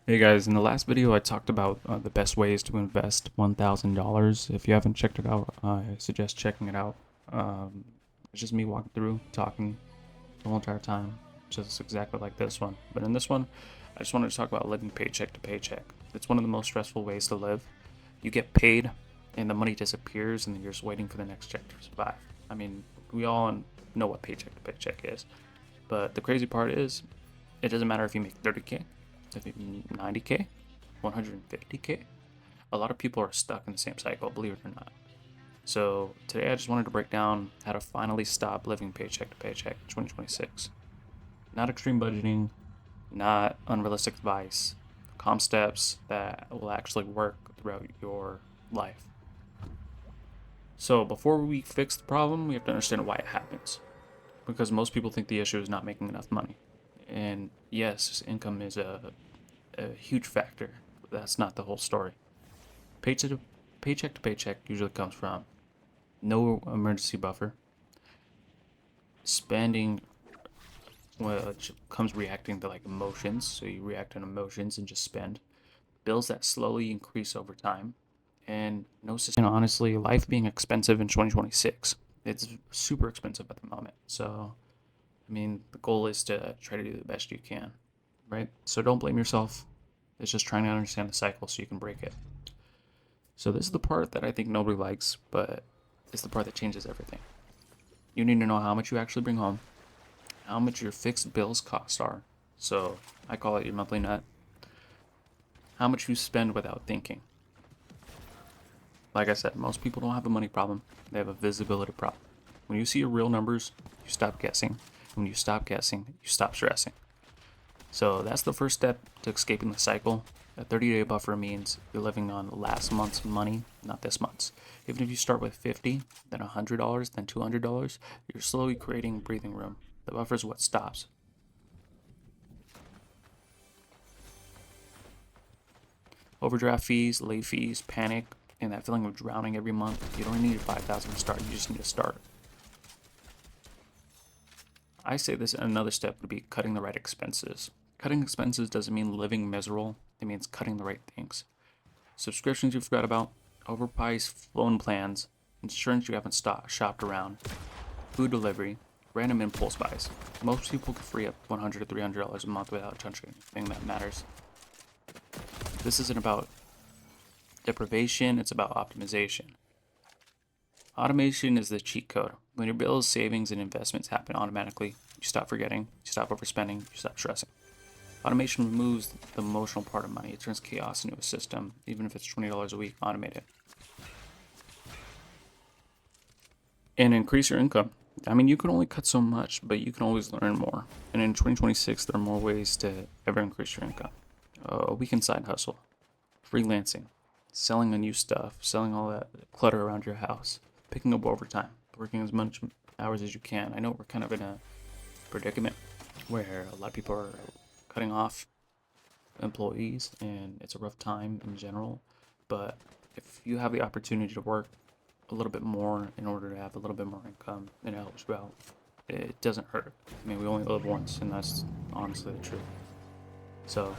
Hey guys, in the last video I talked about the best ways to invest $1,000. If you haven't checked it out, I suggest checking it out. It's just me walking through, talking the whole entire time, just exactly like this one. But in this one, I just wanted to talk about living paycheck to paycheck. It's one of the most stressful ways to live. You get paid, and the money disappears, and then you're just waiting for the next check to survive. I mean, we all know what paycheck to paycheck is, but the crazy part is, it doesn't matter if you make 30K, if you make 90K, 150K. A lot of people are stuck in the same cycle, believe it or not. So today I just wanted to break down how to finally stop living paycheck to paycheck in 2026. Not extreme budgeting, not unrealistic advice, calm steps that will actually work throughout your life. So before we fix the problem, we have to understand why it happens. Because most people think the issue is not making enough money. And yes, income is a huge factor. That's not the whole story. Paycheck to paycheck usually comes from no emergency buffer, spending, which comes reacting to like emotions. So you react on emotions and just spend. Bills that slowly increase over time, and no system. Honestly, life being expensive in 2026, it's super expensive at the moment. So I mean, the goal is to try to do the best you can, right? So don't blame yourself. It's just trying to understand the cycle so you can break it. So this is the part that I think nobody likes, but it's the part that changes everything. You need to know how much you actually bring home, how much your fixed bills costs are. So I call it your monthly net. How much you spend without thinking. Like I said, most people don't have a money problem. They have a visibility problem. When you see your real numbers, you stop guessing. When you stop guessing, you stop stressing. So that's the first step to escaping the cycle. A 30-day buffer means you're living on last month's money, not this month's. Even if you start with 50, then $100, then $200, you're slowly creating breathing room. The buffer is what stops. Overdraft fees, late fees, panic, and that feeling of drowning every month. You don't need 5,000 to start. You just need to start. I say this, another step would be cutting the right expenses. Cutting expenses doesn't mean living miserable. It means cutting the right things. Subscriptions you forgot about, overpriced phone plans, insurance you haven't shopped around, food delivery, random impulse buys. Most people can free up $100 to $300 a month without touching anything that matters. This isn't about deprivation, it's about optimization. Automation is the cheat code. When your bills, savings, and investments happen automatically, you stop forgetting, you stop overspending, you stop stressing. Automation removes the emotional part of money. It turns chaos into a system, even if it's $20 a week, automate it. And increase your income. I mean, you can only cut so much, but you can always learn more. And in 2026, there are more ways to ever increase your income. A weekend side hustle, freelancing, selling unused stuff, selling all that clutter around your house, picking up overtime, working as much hours as you can. I know we're kind of in a predicament where a lot of people are cutting off employees and it's a rough time in general, but if you have the opportunity to work a little bit more in order to have a little bit more income and it helps you out, it doesn't hurt. I mean, we only live once, and that's honestly the truth. So,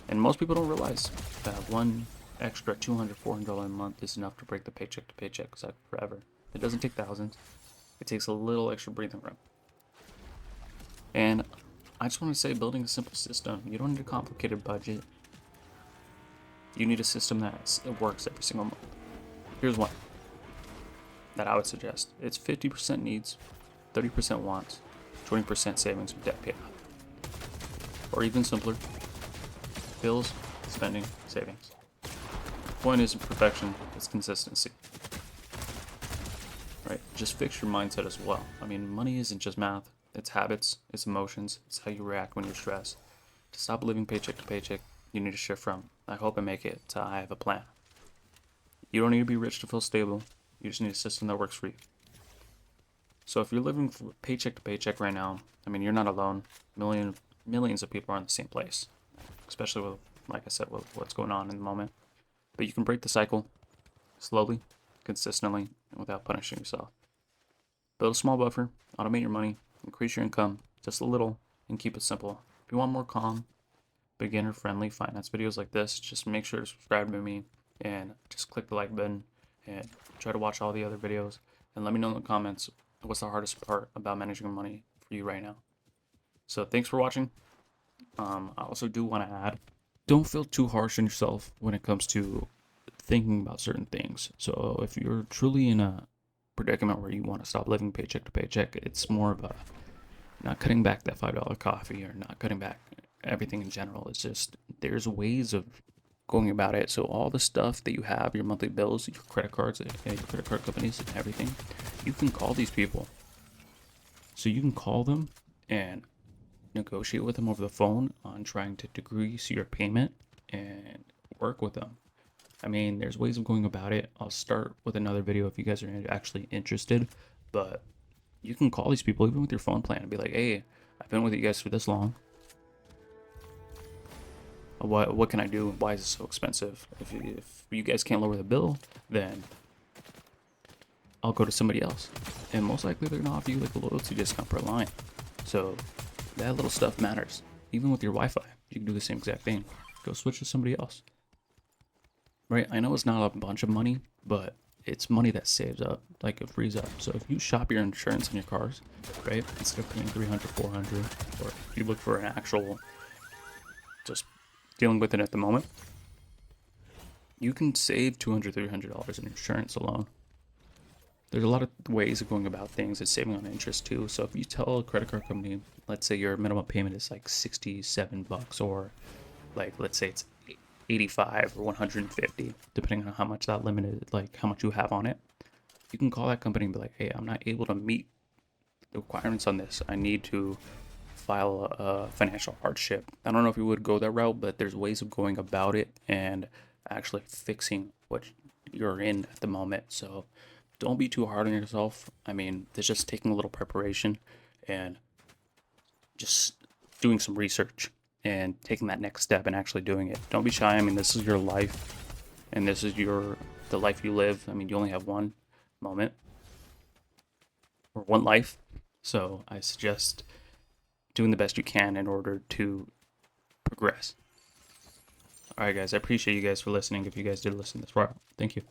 and most people don't realize that one extra $200, $400 a month is enough to break the paycheck to paycheck cycle forever. It doesn't take thousands. It takes a little extra breathing room. And I just want to say, building a simple system. You don't need a complicated budget. You need a system that works every single month. Here's one that I would suggest. It's 50% needs, 30% wants, 20% savings with debt paid off. Or even simpler, bills, spending, savings. The point isn't perfection, it's consistency. Right? Just fix your mindset as well. I mean, money isn't just math, it's habits, it's emotions, it's how you react when you're stressed. To stop living paycheck to paycheck, you need to shift from I hope I make it to I have a plan. You don't need to be rich to feel stable, you just need a system that works for you. So if you're living paycheck to paycheck right now, I mean, you're not alone. Millions of people are in the same place, especially with, like I said, with what's going on in the moment. But you can break the cycle slowly, consistently, and without punishing yourself. Build a small buffer, automate your money, increase your income just a little, and keep it simple. If you want more calm, beginner friendly finance videos like this, just make sure to subscribe to me and just click the like button and try to watch all the other videos, and let me know in the comments what's the hardest part about managing money for you right now. So thanks for watching. I also do want to add, don't feel too harsh on yourself when it comes to thinking about certain things. So if you're truly in a predicament where you want to stop living paycheck to paycheck, it's more of a not cutting back that $5 coffee or not cutting back everything in general. It's just there's ways of going about it. So all the stuff that you have, your monthly bills, your credit cards, your credit card companies, and everything, you can call these people. So you can call them and negotiate with them over the phone on trying to decrease your payment and work with them. I mean, there's ways of going about it. I'll start with another video if you guys are actually interested, but you can call these people even with your phone plan and be like, hey, I've been with you guys for this long. What can I do? Why is it so expensive? If you guys can't lower the bill, then I'll go to somebody else. And most likely they're gonna offer you like a loyalty discount per line. So that little stuff matters. Even with your Wi-Fi, you can do the same exact thing. Go switch to somebody else. Right? I know it's not a bunch of money, but it's money that saves up, like it frees up. So if you shop your insurance on your cars, right, instead of paying 300, 400, or if you look for an actual, just dealing with it at the moment, you can save $200, $300 in insurance alone. There's a lot of ways of going about things. It's saving on interest too. So if you tell a credit card company, let's say your minimum payment is like $67, or like let's say it's 85 or 150, depending on how much that limit is, like how much you have on it, you can call that company and be like, hey, I'm not able to meet the requirements on this. I need to file a financial hardship. I don't know if you would go that route, but there's ways of going about it and actually fixing what you're in at the moment. So don't be too hard on yourself. I mean, it's just taking a little preparation and just doing some research and taking that next step and actually doing it. Don't be shy. I mean, this is your life, and this is the life you live. I mean, you only have one moment or one life. So I suggest doing the best you can in order to progress. All right, guys, I appreciate you guys for listening. If you guys did listen this far, thank you.